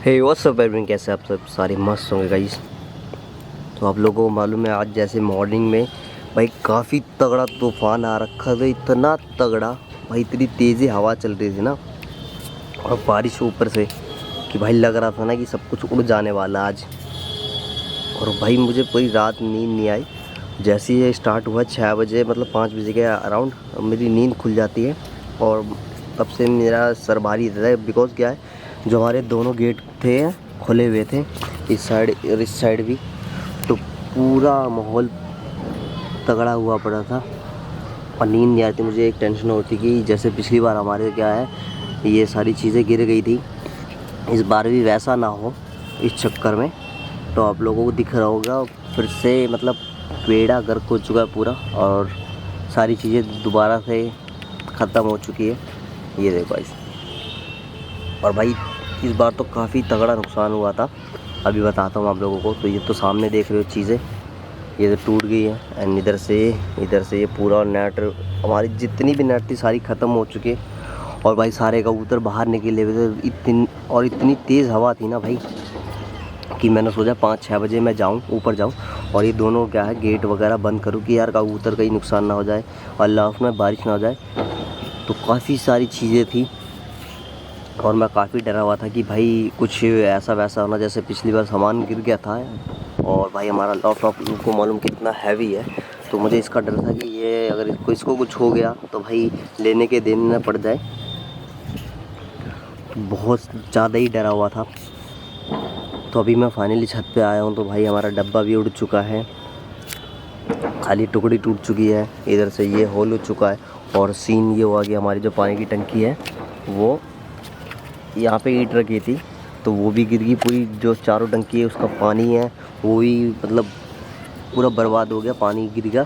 Hey what's up everyone, कैसे आप सब सारे मस्त होंगे गाइस। तो आप लोगों को मालूम है आज जैसे मॉर्निंग में भाई काफ़ी तगड़ा तूफ़ान आ रखा था, इतना तगड़ा भाई, इतनी तेज़ी हवा चल रही थी ना और बारिश ऊपर से कि भाई लग रहा था ना कि सब कुछ उड़ जाने वाला आज। और भाई मुझे पूरी रात नींद नहीं आई। जैसे ही ये स्टार्ट हुआ 6 बजे मतलब 5 बजे के अराउंड मेरी नींद खुल जाती है और तब से मेरा सर भारी रहता है। बिकॉज़ क्या है, जो हमारे दोनों गेट थे खुले हुए थे, इस साइड और इस साइड भी, तो पूरा माहौल तगड़ा हुआ पड़ा था और नींद नहीं आती। मुझे एक टेंशन होती कि जैसे पिछली बार हमारे क्या है ये सारी चीज़ें गिर गई थी, इस बार भी वैसा ना हो इस चक्कर में। तो आप लोगों को दिख रहा होगा फिर से मतलब बेड़ा गर्क हो चुका है पूरा और सारी चीज़ें दोबारा से ख़त्म हो चुकी है। ये देखो भाई, और भाई इस बार तो काफ़ी तगड़ा नुकसान हुआ था। अभी बताता हूँ आप लोगों को। तो ये तो सामने देख रहे हो चीज़ें, ये तो टूट गई है एंड इधर से ये पूरा नेट, हमारी जितनी भी नेट थी सारी ख़त्म हो चुकी है। और भाई सारे कबूतर बाहर निकले हुए थे, इतनी तेज़ हवा थी ना भाई कि मैंने सोचा 5-6 बजे मैं जाऊँ ऊपर जाऊँ और ये दोनों क्या है गेट वगैरह बंद करूँ कि यार कबूतर कहीं नुकसान ना हो जाए और लास्ट में बारिश ना हो जाए। तो काफ़ी सारी चीज़ें थी और मैं काफ़ी डरा हुआ था कि भाई कुछ ऐसा वैसा होना जैसे पिछली बार सामान गिर गया था। और भाई हमारा लॉफ्ट आप लोगों को मालूम कितना हैवी है, तो मुझे इसका डर था कि ये अगर इसको कुछ हो गया तो भाई लेने के देने न पड़ जाए। बहुत ज़्यादा ही डरा हुआ था। तो अभी मैं फाइनली छत पे आया हूँ तो भाई हमारा डब्बा भी उड़ चुका है, खाली टुकड़ी टूट चुकी है, इधर से ये होल हो चुका है। और सीन ये हुआ कि हमारी जो पानी की टंकी है वो यहाँ पे ईंट रखी थी तो वो भी गिर गई पूरी। जो चारों टंकी है उसका पानी है वो भी मतलब पूरा बर्बाद हो गया, पानी गिर गया,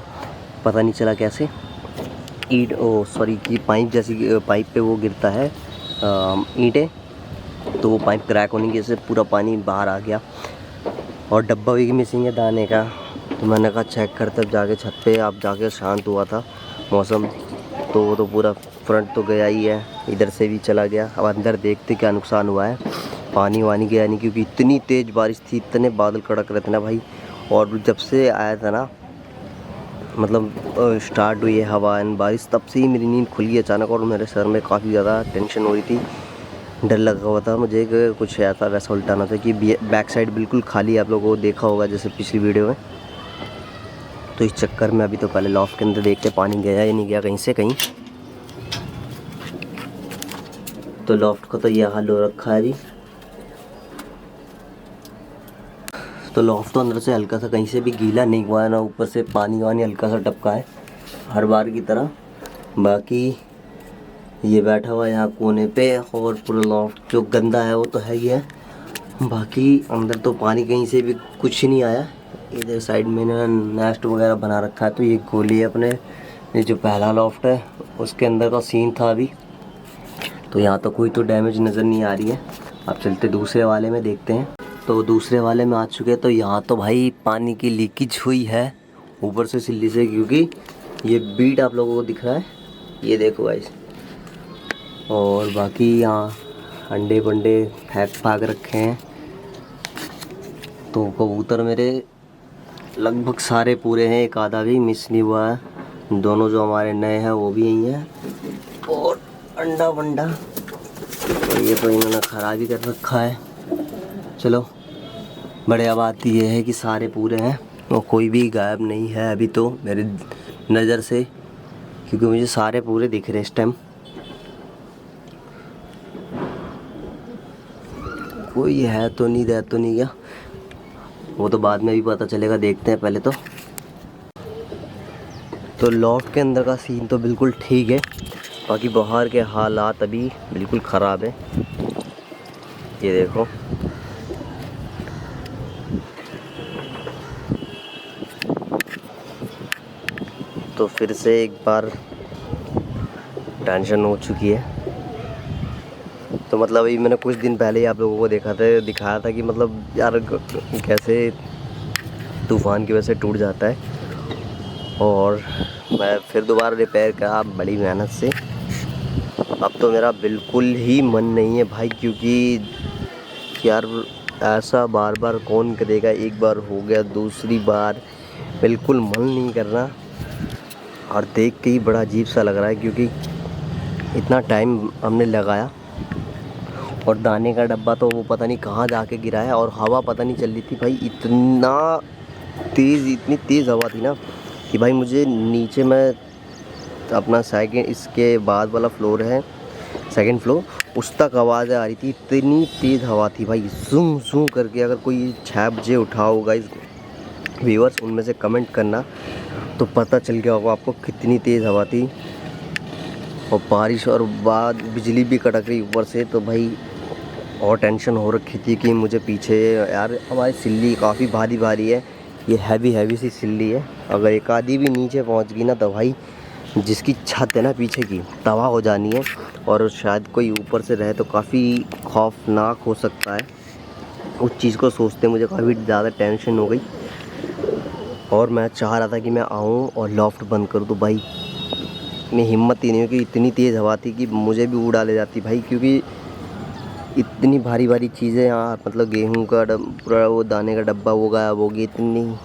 पता नहीं चला कैसे। की पाइप जैसी पाइप पे वो गिरता है ईंटें, तो वो पाइप क्रैक होने की वजह से पूरा पानी बाहर आ गया। और डब्बा भी मिसिंग है दाने का। तो मैंने कहा चेक करते अब जाके छत पे। अब जाके शांत हुआ था मौसम, तो वो तो पूरा फ्रंट तो गया ही है, इधर से भी चला गया। अब अंदर देखते क्या नुकसान हुआ है। पानी वानी गया नहीं क्योंकि इतनी तेज़ बारिश थी, इतने बादल कड़क रहे थे ना भाई। और जब से आया था ना मतलब स्टार्ट हुई है हवा एंड बारिश, तब से ही मेरी नींद खुल गई अचानक और मेरे सर में काफ़ी ज़्यादा टेंशन हो रही थी, डर लगा हुआ था मुझे कि कुछ ऐसा वैसा उल्टा ना था। कि बैक साइड बिल्कुल खाली, आप लोगों को देखा होगा जैसे पिछली वीडियो में। तो इस चक्कर में अभी तो पहले लॉफ्ट के अंदर देखते पानी गया या नहीं गया कहीं से कहीं। तो लॉफ्ट का तो ये हाल हो रखा है जी। तो लॉफ्ट तो अंदर से हल्का सा कहीं से भी गीला नहीं हुआ है ना, ऊपर से पानी वानी हल्का सा टपका है हर बार की तरह। बाकी ये बैठा हुआ है यहाँ कोने पे और पूरा लॉफ्ट जो गंदा है वो तो है ही है। बाकी अंदर तो पानी कहीं से भी कुछ नहीं आया। इधर साइड में ना नेस्ट वगैरह बना रखा है, तो ये गोली है अपने, ये जो पहला लॉफ्ट है उसके अंदर का सीन था अभी। तो यहाँ तो कोई तो डैमेज नज़र नहीं आ रही है। अब चलते दूसरे वाले में देखते हैं। तो दूसरे वाले में आ चुके हैं। तो यहाँ तो भाई पानी की लीकेज हुई है ऊपर से सिल्ली से, क्योंकि ये बीट आप लोगों को दिख रहा है, ये देखो गाइस। और बाकी यहाँ अंडे बंडे फेंक फाक रखे हैं। तो कबूतर मेरे लगभग सारे पूरे हैं, एक आधा भी मिस नहीं हुआ है। दोनों जो हमारे नए हैं वो भी यही हैं। और अंडा वंडा तो ये तो इन्होंने ख़राब ही कर रखा है। चलो बढ़िया बात ये है कि सारे पूरे हैं और कोई भी गायब नहीं है अभी तो मेरी नज़र से, क्योंकि मुझे सारे पूरे दिख रहे इस टाइम। कोई है तो नहीं, रह तो नहीं गया, वो तो बाद में भी पता चलेगा, देखते हैं पहले तो। तो लॉफ्ट के अंदर का सीन तो बिल्कुल ठीक है, बाकी बाहर के हालात अभी बिल्कुल ख़राब है। ये देखो तो फिर से एक बार टेंशन हो चुकी है। तो मतलब अभी मैंने कुछ दिन पहले ही आप लोगों को दिखाया था कि मतलब यार कैसे तूफ़ान की वजह से टूट जाता है। और मैं फिर दोबारा रिपेयर करा बड़ी मेहनत से। अब तो मेरा बिल्कुल ही मन नहीं है भाई, क्योंकि कि यार ऐसा बार बार कौन करेगा, एक बार हो गया, दूसरी बार बिल्कुल मन नहीं कर रहा और देख के ही बड़ा अजीब सा लग रहा है, क्योंकि इतना टाइम हमने लगाया और दाने का डब्बा तो वो पता नहीं कहाँ जाके गिरा है, और हवा पता नहीं चल रही थी भाई, इतनी तेज़ हवा थी ना कि भाई मुझे नीचे में अपना सेकंड, इसके बाद वाला फ्लोर है सेकंड फ्लोर, उस तक आवाज़ें आ रही थी, इतनी तेज़ हवा थी भाई, जूम जूम करके। अगर कोई 6 बजे उठा होगा इस व्यूअर्स, उनमें से कमेंट करना तो पता चल गया होगा आपको कितनी तेज़ हवा थी। और बारिश और बाद बिजली भी कड़क रही ऊपर से, तो भाई और टेंशन हो रखी थी कि मुझे पीछे, यार हमारी सिल्ली काफ़ी भारी भारी है, ये हैवी सी सिल्ली है, अगर एक आधी भी नीचे पहुंच गई ना तो भाई जिसकी छत है ना पीछे की तबाह हो जानी है, और शायद कोई ऊपर से रहे तो काफ़ी खौफनाक हो सकता है। उस चीज़ को सोचते मुझे काफ़ी ज़्यादा टेंशन हो गई, और मैं चाह रहा था कि मैं आऊँ और लॉफ्ट बंद करूँ, तो भाई में हिम्मत ही नहीं हुई कि इतनी तेज़ हवा थी कि मुझे भी उड़ा ले जाती भाई, क्योंकि इतनी भारी भारी चीज़ें यहाँ, मतलब गेहूं का पूरा वो दाने का डब्बा वो गायब हो गया, इतनी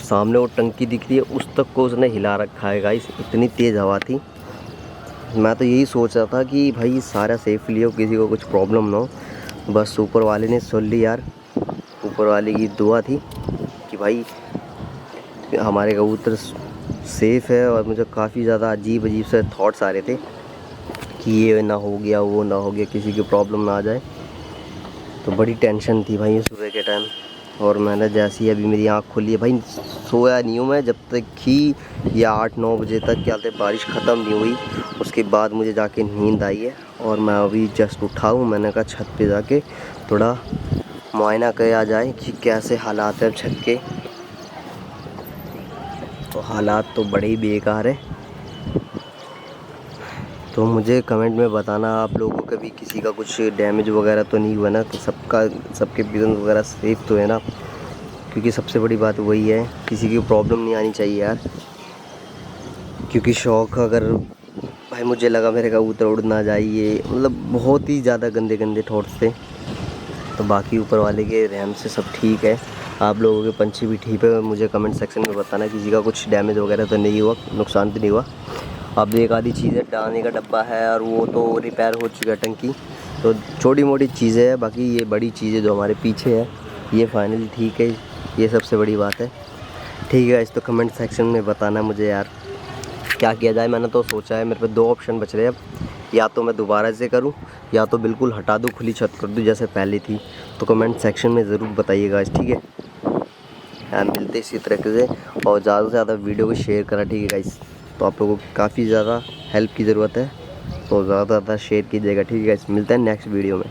सामने वो टंकी दिख रही है उस तक को उसने हिला रखा है गाइस, इतनी तेज़ हवा थी। मैं तो यही सोच रहा था कि भाई सारा सेफली हो, किसी को कुछ प्रॉब्लम ना हो, बस ऊपर वाले ने सुन ली यार, ऊपर वाले की दुआ थी कि भाई हमारे कबूतर सेफ़ है। और मुझे काफ़ी ज़्यादा अजीब से थॉट्स आ रहे थे कि ये ना हो गया, वो ना हो गया, किसी की प्रॉब्लम ना आ जाए, तो बड़ी टेंशन थी भाई सुबह के टाइम। और मैंने जैसे ही अभी मेरी आँख खुली है भाई, सोया नहीं हूँ मैं जब तक कि या 8-9 बजे तक क्या कहते बारिश ख़त्म नहीं हुई, उसके बाद मुझे जाके नींद आई है। और मैं अभी जस्ट उठा हूँ, मैंने कहा छत पे जाके थोड़ा मुआयना किया जाए कि कैसे हालात हैं छत के। तो हालात तो बड़े ही बेकार है। तो मुझे कमेंट में बताना आप लोगों को कभी किसी का कुछ डैमेज वगैरह तो नहीं हुआ ना, तो सबके बिजनेस वगैरह सेफ तो है ना, क्योंकि सबसे बड़ी बात वही है, किसी की प्रॉब्लम नहीं आनी चाहिए यार। क्योंकि शौक, अगर भाई मुझे लगा मेरे कबूतर उड़ ना जाइए, मतलब बहुत ही ज़्यादा गंदे थॉट्स थे। तो बाकी ऊपर वाले के रहम से सब ठीक है, आप लोगों के पंछी भी ठीक है। मुझे कमेंट सेक्शन में बताना किसी का कुछ डैमेज वगैरह तो नहीं हुआ, नुकसान तो नहीं हुआ। अब एक आधी चीज़ है, दाने का डब्बा है और वो तो रिपेयर हो चुका है टंकी, तो छोटी मोटी चीज़ें हैं। बाकी ये बड़ी चीज़ें जो हमारे पीछे है ये फाइनली ठीक है, ये सबसे बड़ी बात है। ठीक है, इस तो कमेंट सेक्शन में बताना मुझे यार क्या किया जाए। मैंने तो सोचा है, मेरे पे 2 ऑप्शन बच रहे हैं अब, या तो मैं दोबारा से करूं या तो बिल्कुल हटा दूं, खुली छत कर दूं जैसे पहले थी। तो कमेंट सेक्शन में ज़रूर बताइएगा, ठीक है। मिलते इसी तरीके से, और ज़्यादा से ज़्यादा वीडियो को शेयर करा, ठीक है गाइस। तो आप लोगों को काफ़ी ज़्यादा हेल्प की ज़रूरत है, तो ज़्यादा से ज़्यादा शेयर कीजिएगा, ठीक है गाइस। मिलते हैं नेक्स्ट वीडियो में।